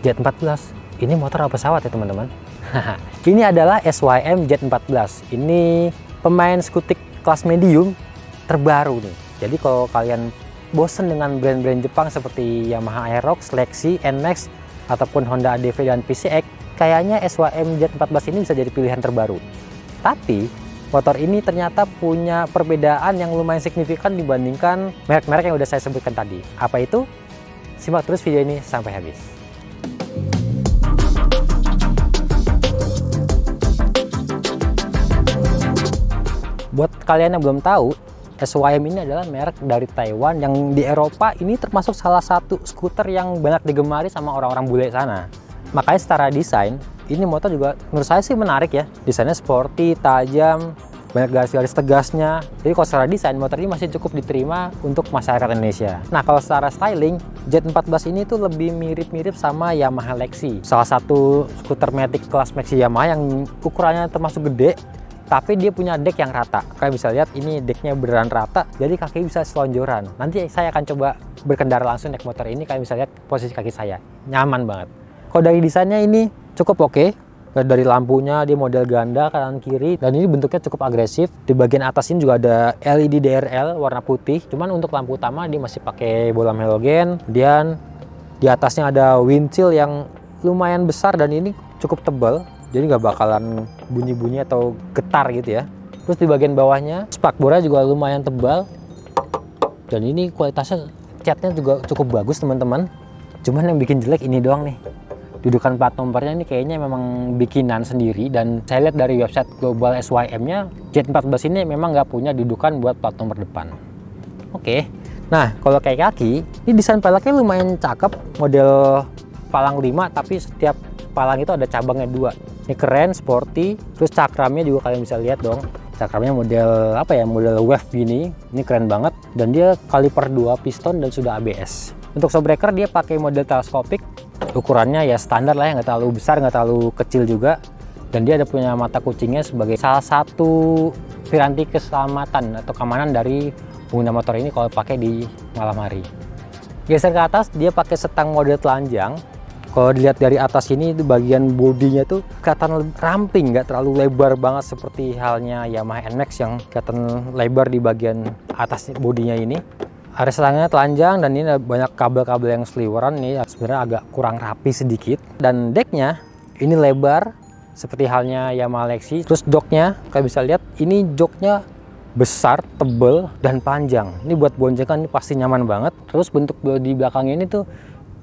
Z14. Ini motor apa pesawat ya teman-teman? Ini adalah SYM Z14. Ini pemain skutik kelas medium terbaru nih. Jadi kalau kalian bosen dengan brand-brand Jepang seperti Yamaha Aerox, Lexi, NMAX, ataupun Honda ADV dan PCX, kayaknya SYM Z14 ini bisa jadi pilihan terbaru. Tapi motor ini ternyata punya perbedaan yang lumayan signifikan dibandingkan merek-merek yang udah saya sebutkan tadi. Apa itu? Simak terus video ini sampai habis. Buat kalian yang belum tahu, SYM ini adalah merek dari Taiwan yang di Eropa ini termasuk salah satu skuter yang banyak digemari sama orang-orang bule sana. Makanya secara desain, ini motor juga menurut saya sih menarik ya. Desainnya sporty, tajam, banyak garis-garis tegasnya. Jadi kalau secara desain, motor ini masih cukup diterima untuk masyarakat Indonesia. Nah kalau secara styling, Z14 ini tuh lebih mirip-mirip sama Yamaha Lexi. Salah satu skuter matic kelas Maxi Yamaha yang ukurannya termasuk gede, tapi dia punya deck yang rata. Kalian bisa lihat ini decknya beneran rata, jadi kaki bisa selonjoran. Nanti saya akan coba berkendara langsung naik motor ini. Kalian bisa lihat posisi kaki saya, nyaman banget. Kalau dari desainnya ini cukup oke. Dari lampunya dia model ganda kanan kiri, dan ini bentuknya cukup agresif. Di bagian atas ini juga ada LED DRL warna putih, cuman untuk lampu utama dia masih pakai bolam halogen. Kemudian di atasnya ada windshield yang lumayan besar dan ini cukup tebal, jadi nggak bakalan bunyi-bunyi atau getar gitu ya. Terus di bagian bawahnya spakbornya juga lumayan tebal, dan ini kualitasnya catnya juga cukup bagus teman-teman. Cuman yang bikin jelek ini doang nih, dudukan plat nomornya ini kayaknya memang bikinan sendiri, dan saya lihat dari website global SYM-nya, Z14 ini memang nggak punya dudukan buat plat nomor depan. Oke, nah kalau kayak kaki, ini desain peleknya lumayan cakep, model palang 5, tapi setiap palang itu ada cabangnya 2. Ini keren, sporty. Terus cakramnya juga kalian bisa lihat dong, cakramnya model apa ya, model wave gini. Ini keren banget, dan dia kaliper 2 piston dan sudah ABS. Untuk shockbreaker dia pakai model teleskopik, ukurannya ya standar lah ya, nggak terlalu besar nggak terlalu kecil juga, dan dia ada punya mata kucingnya sebagai salah satu piranti keselamatan atau keamanan dari pengguna motor ini kalau pakai di malam hari. Geser ke atas dia pakai setang model telanjang. Kalau dilihat dari atas ini, itu bagian bodinya tuh kelihatan ramping, nggak terlalu lebar banget seperti halnya Yamaha NMAX yang kelihatan lebar di bagian atas bodinya ini. Ada setangnya telanjang, dan ini ada banyak kabel-kabel yang seliweran nih, sebenarnya agak kurang rapi sedikit. Dan decknya ini lebar seperti halnya Yamaha Lexi. Terus joknya kalian bisa lihat, ini joknya besar, tebel, dan panjang. Ini buat boncengan ini pasti nyaman banget. Terus bentuk di belakangnya ini tuh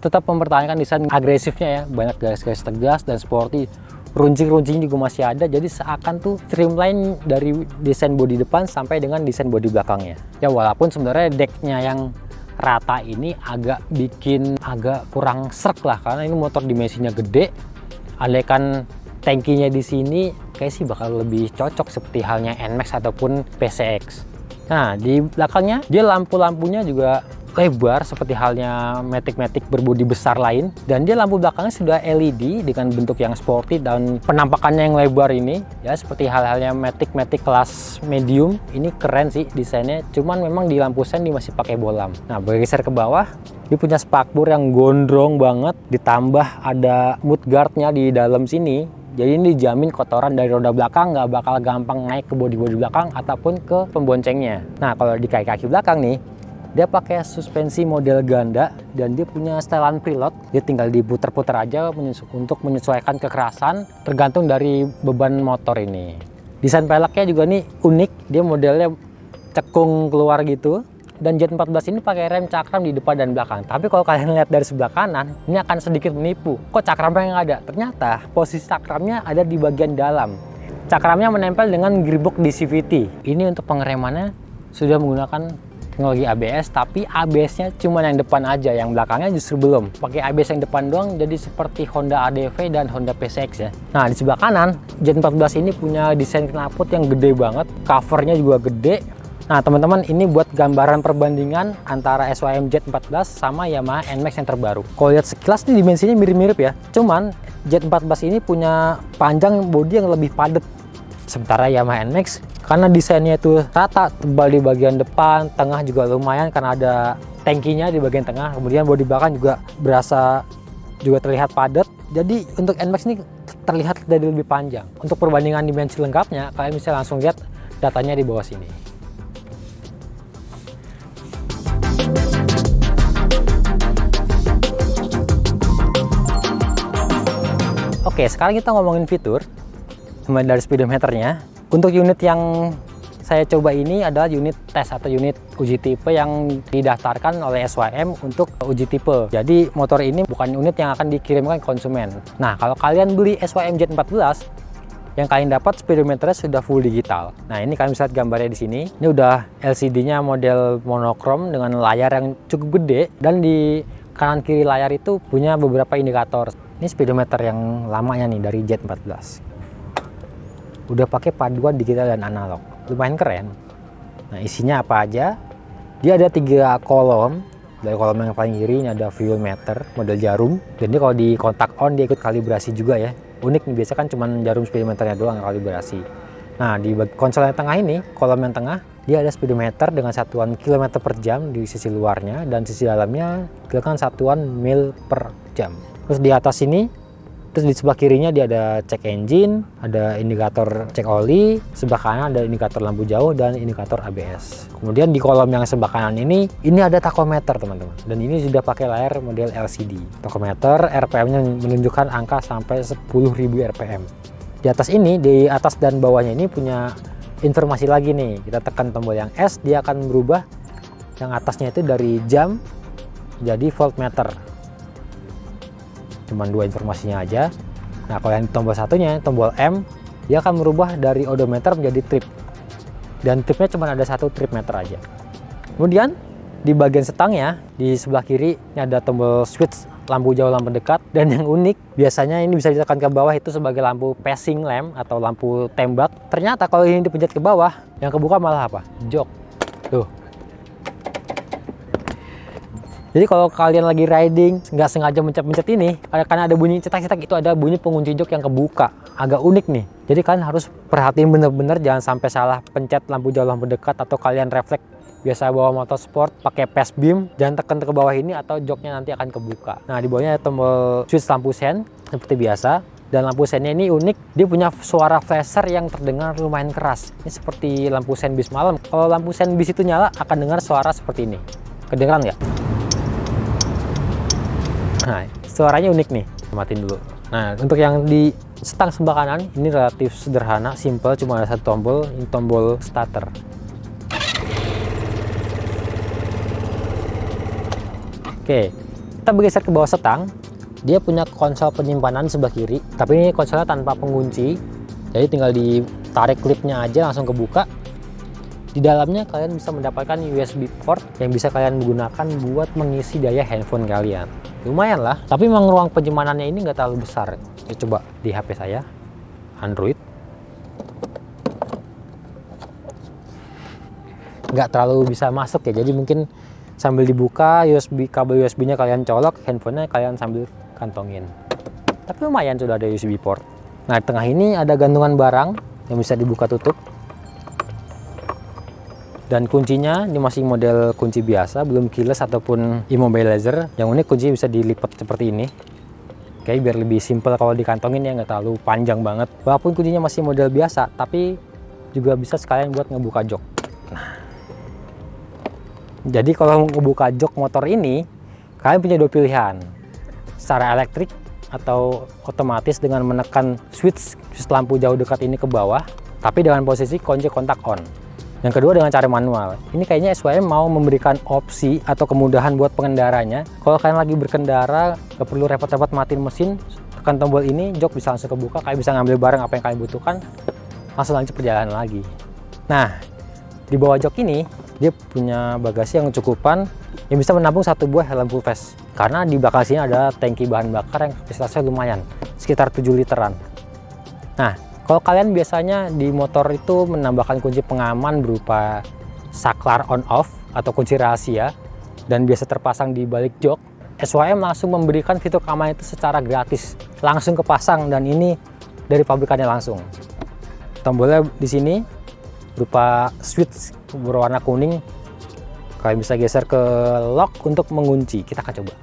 tetap mempertahankan desain agresifnya ya, banyak garis-garis tegas dan sporty. Runcing-runcing juga masih ada, jadi seakan tuh streamline dari desain bodi depan sampai dengan desain bodi belakangnya. Ya walaupun sebenarnya decknya yang rata ini agak kurang srek lah, karena ini motor dimensinya gede. Andaikan tankinya di sini, kayak sih bakal lebih cocok seperti halnya NMAX ataupun PCX. Nah di belakangnya dia lampu-lampunya juga lebar seperti halnya matic-matic berbodi besar lain, dan dia lampu belakangnya sudah LED dengan bentuk yang sporty dan penampakannya yang lebar ini ya, seperti hal-halnya matic kelas medium. Ini keren sih desainnya, cuman memang di lampu sen dia masih pakai bolam. Nah bergeser ke bawah, dia punya spakbor yang gondrong banget, ditambah ada mudguardnya di dalam sini. Jadi ini dijamin kotoran dari roda belakang nggak bakal gampang naik ke bodi-bodi belakang ataupun ke pemboncengnya. Nah kalau di kaki-kaki belakang nih, dia pakai suspensi model ganda, dan dia punya setelan preload. Dia tinggal diputer-puter aja untuk menyesuaikan kekerasan tergantung dari beban motor ini. Desain peleknya juga nih unik, dia modelnya cekung keluar gitu. Dan Z14 ini pakai rem cakram di depan dan belakang. Tapi kalau kalian lihat dari sebelah kanan, ini akan sedikit menipu. Kok cakramnya nggak ada? Ternyata posisi cakramnya ada di bagian dalam. Cakramnya menempel dengan gearbox di CVT. Ini untuk pengeremannya sudah menggunakan teknologi ABS, tapi ABS-nya cuma yang depan aja, yang belakangnya justru belum. Pakai ABS yang depan doang, jadi seperti Honda ADV dan Honda PCX ya. Nah di sebelah kanan, Z14 ini punya desain knalpot yang gede banget, covernya juga gede. Nah teman-teman, ini buat gambaran perbandingan antara SYM Z14 sama Yamaha NMAX yang terbaru. Kalau lihat sekilas nih dimensinya mirip-mirip ya, cuman Z14 ini punya panjang bodi yang lebih padat. Sementara Yamaha NMAX karena desainnya itu rata, tebal di bagian depan, tengah juga lumayan karena ada tankinya di bagian tengah, kemudian bodi belakang juga berasa juga terlihat padat. Jadi untuk NMAX ini terlihat jadi lebih panjang. Untuk perbandingan dimensi lengkapnya, kalian bisa langsung lihat datanya di bawah sini. Oke, sekarang kita ngomongin fitur mulai dari speedometernya. Untuk unit yang saya coba ini adalah unit tes atau unit uji tipe yang didaftarkan oleh SYM untuk uji tipe. Jadi motor ini bukan unit yang akan dikirimkan ke konsumen. Nah, kalau kalian beli SYM Z14, yang kalian dapat speedometernya sudah full digital. Nah, ini kalian bisa lihat gambarnya di sini. Ini udah LCD-nya model monokrom dengan layar yang cukup gede, dan di kanan kiri layar itu punya beberapa indikator. Ini speedometer yang lamanya nih dari Z14. Udah pakai paduan digital dan analog. Lumayan keren. Nah, isinya apa aja? Dia ada 3 kolom. Dari kolom yang paling kiri ini ada fuel meter model jarum. Jadi kalau di kontak on dia ikut kalibrasi juga ya. Unik nih, biasa kan cuma jarum speedometernya doang kalibrasi. Nah, di konsol yang tengah ini, kolom yang tengah, dia ada speedometer dengan satuan kilometer per jam di sisi luarnya, dan sisi dalamnya dengan satuan mil per jam. Terus di atas ini, terus di sebelah kirinya dia ada cek engine, ada indikator cek oli, sebelah kanan ada indikator lampu jauh dan indikator ABS. Kemudian di kolom yang sebelah kanan ini ada tachometer teman-teman, dan ini sudah pakai layar model LCD. Tachometer RPM-nya menunjukkan angka sampai 10.000 RPM. Di atas ini, di atas dan bawahnya ini punya informasi lagi nih. Kita tekan tombol yang S, dia akan berubah. Yang atasnya itu dari jam jadi voltmeter. Cuman 2 informasinya aja. Nah, kalau yang tombol satunya, tombol M, dia akan merubah dari odometer menjadi trip. Dan tripnya cuma ada 1 trip meter aja. Kemudian di bagian setangnya di sebelah kiri ini ada tombol switch lampu jauh, lampu dekat. Dan yang unik, biasanya ini bisa ditekan ke bawah itu sebagai lampu passing lamp atau lampu tembak. Ternyata kalau ini dipencet ke bawah, yang kebuka malah apa? Jok. Tuh. Jadi kalau kalian lagi riding, nggak sengaja mencet-mencet ini, karena ada bunyi cetak-cetak, itu ada bunyi pengunci jok yang kebuka. Agak unik nih. Jadi kalian harus perhatiin bener-bener, jangan sampai salah pencet lampu jauh, lampu dekat, atau kalian refleks biasa bawa motor sport pakai pass beam, jangan tekan ke bawah ini atau joknya nanti akan kebuka. Nah, di bawahnya ada tombol switch lampu sen seperti biasa. Dan lampu sennya ini unik, dia punya suara flasher yang terdengar lumayan keras. Ini seperti lampu sen bis malam. Kalau lampu sen bis itu nyala, akan dengar suara seperti ini. Kedengeran nggak? Nah, suaranya unik nih. Matiin dulu. Nah, untuk yang di stang sebelah kanan ini relatif sederhana, simple, cuma ada 1 tombol, ini tombol starter. Oke, kita bergeser ke bawah setang. Dia punya konsol penyimpanan sebelah kiri, tapi ini konsolnya tanpa pengunci. Jadi tinggal ditarik klipnya aja langsung kebuka. Di dalamnya kalian bisa mendapatkan USB port yang bisa kalian gunakan buat mengisi daya handphone kalian. Lumayan lah, tapi memang ruang penyimpanannya ini nggak terlalu besar. Ya, coba di HP saya, Android. Nggak terlalu bisa masuk ya, jadi mungkin sambil dibuka, kabel USB-nya kalian colok, handphonenya kalian sambil kantongin. Tapi lumayan sudah ada USB port. Nah, di tengah ini ada gantungan barang yang bisa dibuka tutup. Dan kuncinya ini masih model kunci biasa, belum keyless ataupun immobilizer. Yang unik, kunci bisa dilipat seperti ini. Oke, biar lebih simple kalau dikantongin ya, nggak terlalu panjang banget. Walaupun kuncinya masih model biasa, tapi juga bisa sekalian buat ngebuka jok. Nah, jadi kalau ngebuka jok motor ini, kalian punya 2 pilihan. Secara elektrik atau otomatis dengan menekan switch lampu jauh dekat ini ke bawah, tapi dengan posisi kunci kontak on. Yang kedua dengan cara manual. Ini kayaknya SYM mau memberikan opsi atau kemudahan buat pengendaranya. Kalau kalian lagi berkendara, gak perlu repot-repot matiin mesin, tekan tombol ini, jok bisa langsung kebuka, kalian bisa ngambil barang apa yang kalian butuhkan, langsung lanjut perjalanan lagi. Nah, di bawah jok ini, dia punya bagasi yang cukupan, yang bisa menampung 1 buah helm full face. Karena di belakang sini ada tangki bahan bakar yang kapasitasnya lumayan, sekitar 7 literan. Nah, kalau kalian biasanya di motor itu menambahkan kunci pengaman berupa saklar on off atau kunci rahasia dan biasa terpasang di balik jok, SYM langsung memberikan fitur keamanan itu secara gratis, langsung kepasang, dan ini dari pabrikannya langsung. Tombolnya di sini berupa switch berwarna kuning. Kalian bisa geser ke lock untuk mengunci. Kita akan coba.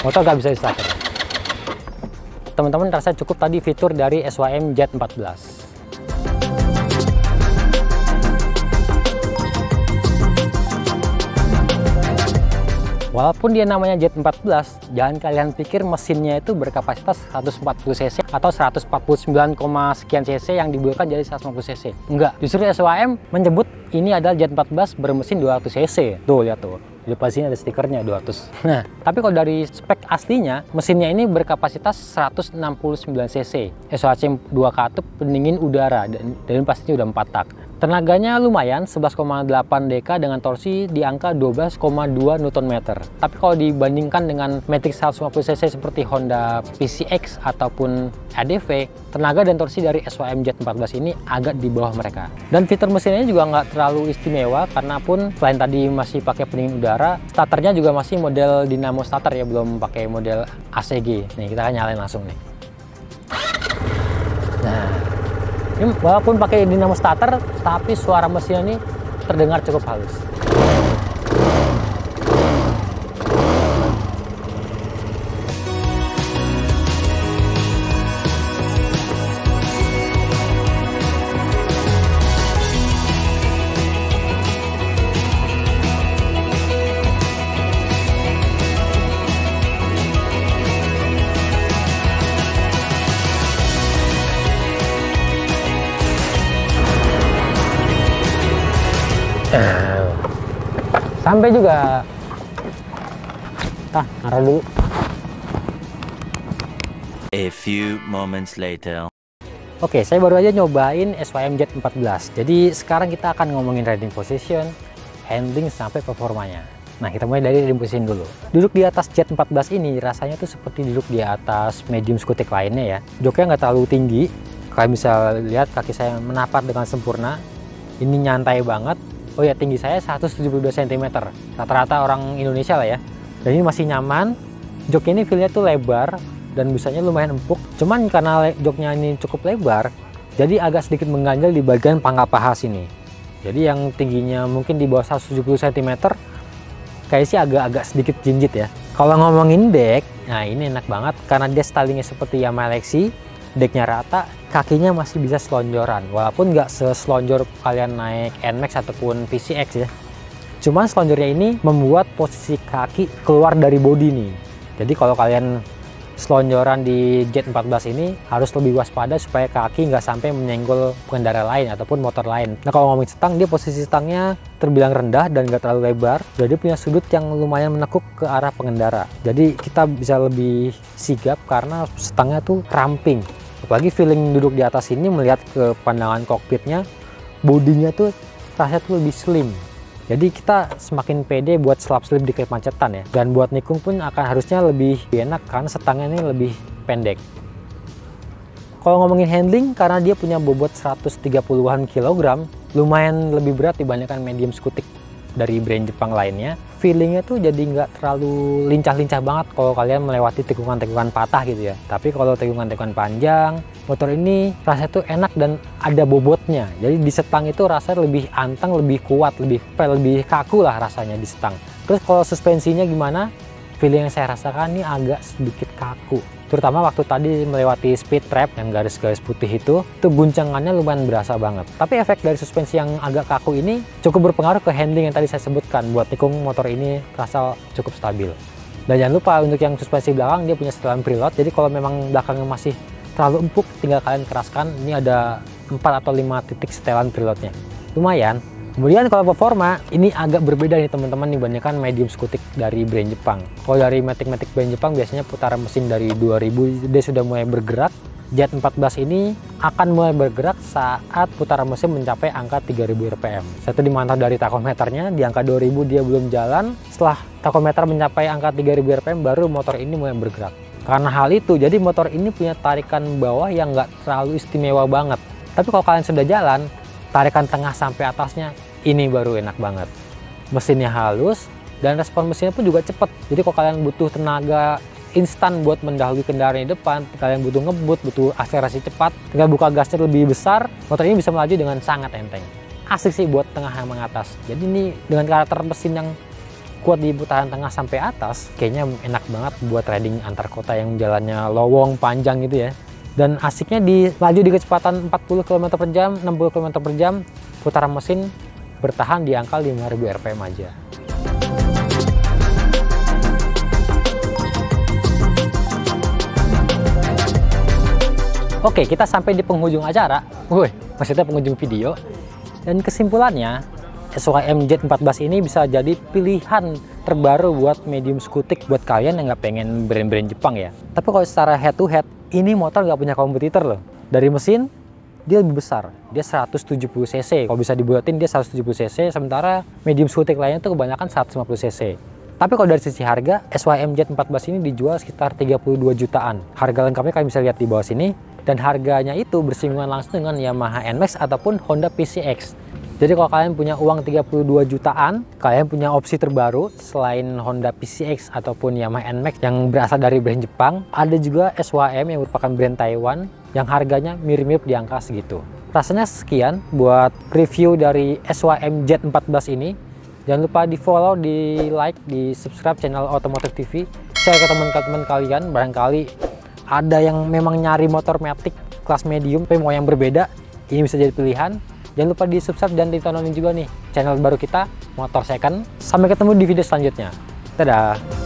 motor nggak bisa di starter. Teman-teman rasa cukup tadi fitur dari SYM Jet14. Walaupun dia namanya Jet14, jangan kalian pikir mesinnya itu berkapasitas 140 cc atau 149, sekian cc yang dibuatkan jadi 150 cc. Enggak, justru SYM menyebut ini adalah Jet14 bermesin 200 cc. Tuh, lihat tuh. Di depan sini ada stikernya 200. Nah, tapi kalau dari spek aslinya, mesinnya ini berkapasitas 169 cc. SYM 2 katup pendingin udara dan pastinya udah 4 tak. Tenaganya lumayan, 11,8 dk dengan torsi di angka 12,2 Nm. Tapi kalau dibandingkan dengan Matic 150 cc seperti Honda PCX ataupun ADV, tenaga dan torsi dari SYM Jet14 ini agak di bawah mereka. Dan fitur mesinnya juga nggak terlalu istimewa, karena pun selain tadi masih pakai pendingin udara, starternya juga masih model dynamo starter ya, belum pakai model ACG. Nih, kita akan nyalain langsung nih. Nah, ini walaupun pakai dynamo starter, tapi suara mesinnya ini terdengar cukup halus. Sampai juga. Naruh dulu. A few moments later. Oke, saya baru aja nyobain SYM Jet14. Jadi sekarang kita akan ngomongin riding position, handling sampai performanya. Nah, kita mulai dari riding position dulu. Duduk di atas Jet14 ini rasanya tuh seperti duduk di atas medium skutik lainnya ya. Joknya nggak terlalu tinggi. Kalian bisa lihat kaki saya menapak dengan sempurna. Ini nyantai banget. Oh ya, tinggi saya 172 cm, rata-rata orang Indonesia lah ya. Dan ini masih nyaman. Joknya ini feelnya tuh lebar dan busanya lumayan empuk. Cuman karena joknya ini cukup lebar, jadi agak sedikit mengganjal di bagian pangkal paha sini. Jadi yang tingginya mungkin di bawah 170 cm, kayak sih agak sedikit jinjit ya. Kalau ngomongin deck, nah ini enak banget karena dia stylingnya seperti Yamaha Lexi. Decknya rata, kakinya masih bisa selonjoran, walaupun nggak seselonjor kalian naik NMAX ataupun PCX ya. Cuman selonjornya ini membuat posisi kaki keluar dari bodi nih. Jadi kalau kalian selonjoran di Jet14 ini harus lebih waspada supaya kaki nggak sampai menyenggol pengendara lain ataupun motor lain. Nah, kalau ngomongin stang, dia posisi stangnya terbilang rendah dan nggak terlalu lebar. Jadi punya sudut yang lumayan menekuk ke arah pengendara. Jadi kita bisa lebih sigap karena stangnya tuh ramping. Apalagi feeling duduk di atas ini melihat ke pandangan kokpitnya, bodinya tuh rasanya tuh lebih slim. Jadi kita semakin pede buat selap-selip di kemacetan ya. Dan buat nikung pun akan harusnya lebih enak karena stangnya ini lebih pendek. Kalau ngomongin handling, karena dia punya bobot 130-an kilogram, lumayan lebih berat dibandingkan medium skutik dari brand Jepang lainnya. Feelingnya tuh jadi nggak terlalu lincah-lincah banget kalau kalian melewati tikungan-tikungan patah gitu ya. Tapi kalau tikungan-tikungan panjang, motor ini rasanya tuh enak dan ada bobotnya. Jadi di setang itu rasanya lebih anteng, lebih kuat, lebih kaku lah rasanya di setang. Terus kalau suspensinya gimana? Feeling yang saya rasakan ini agak sedikit kaku. Terutama waktu tadi melewati speed trap yang garis-garis putih itu guncangannya lumayan berasa banget. Tapi efek dari suspensi yang agak kaku ini cukup berpengaruh ke handling yang tadi saya sebutkan. Buat nikung motor ini rasa cukup stabil. Dan jangan lupa untuk yang suspensi belakang dia punya setelan preload. Jadi kalau memang belakangnya masih terlalu empuk, tinggal kalian keraskan. Ini ada 4 atau 5 titik setelan preloadnya. Lumayan. Kemudian kalau performa, ini agak berbeda nih teman-teman dibandingkan medium skutik dari brand Jepang. Kalau dari Matic brand Jepang biasanya putaran mesin dari 2000 dia sudah mulai bergerak. Jet14 ini akan mulai bergerak saat putaran mesin mencapai angka 3000 rpm. Satu dimantau dari takometernya, di angka 2000 dia belum jalan. Setelah takometer mencapai angka 3000 rpm baru motor ini mulai bergerak. Karena hal itu, jadi motor ini punya tarikan bawah yang nggak terlalu istimewa banget. Tapi kalau kalian sudah jalan, tarikan tengah sampai atasnya ini baru enak banget. Mesinnya halus dan respon mesinnya pun juga cepat. Jadi kalau kalian butuh tenaga instan buat mendahului kendaraan di depan, kalian butuh ngebut, butuh akselerasi cepat, tinggal buka gasnya lebih besar, motor ini bisa melaju dengan sangat enteng. Asik sih buat tengah yang mengatas. Jadi ini dengan karakter mesin yang kuat di putaran tengah sampai atas, kayaknya enak banget buat riding antar kota yang jalannya lowong panjang gitu ya. Dan asiknya laju di kecepatan 40 km per jam, 60 km per jam, putaran mesin bertahan di angka 5000 rpm aja. Oke, kita sampai di penghujung acara. Maksudnya penghujung video. Dan kesimpulannya, SYM Jet14 ini bisa jadi pilihan terbaru buat medium skutik buat kalian yang nggak pengen brand-brand Jepang ya. Tapi kalau secara head to head, ini motor nggak punya kompetitor loh. Dari mesin, dia lebih besar. Dia 170 cc. Kalau bisa dibulatin dia 170 cc, sementara medium skutik lainnya tuh kebanyakan 150 cc. Tapi kalau dari sisi harga, SYM Jet14 ini dijual sekitar 32 jutaan. Harga lengkapnya kalian bisa lihat di bawah sini. Dan harganya itu bersinggungan langsung dengan Yamaha NMAX ataupun Honda PCX. Jadi kalau kalian punya uang 32 jutaan, kalian punya opsi terbaru selain Honda PCX ataupun Yamaha NMAX yang berasal dari brand Jepang. Ada juga SYM yang merupakan brand Taiwan yang harganya mirip-mirip di angka segitu. Rasanya sekian buat review dari SYM Jet14 ini. Jangan lupa di follow, di like, di subscribe channel Otomotif TV. Share ke teman-teman kalian, barangkali ada yang memang nyari motor matic kelas medium tapi mau yang berbeda, ini bisa jadi pilihan. Jangan lupa di subscribe dan ditontonin juga nih channel baru kita, Motor Second. Sampai ketemu di video selanjutnya. Dadah.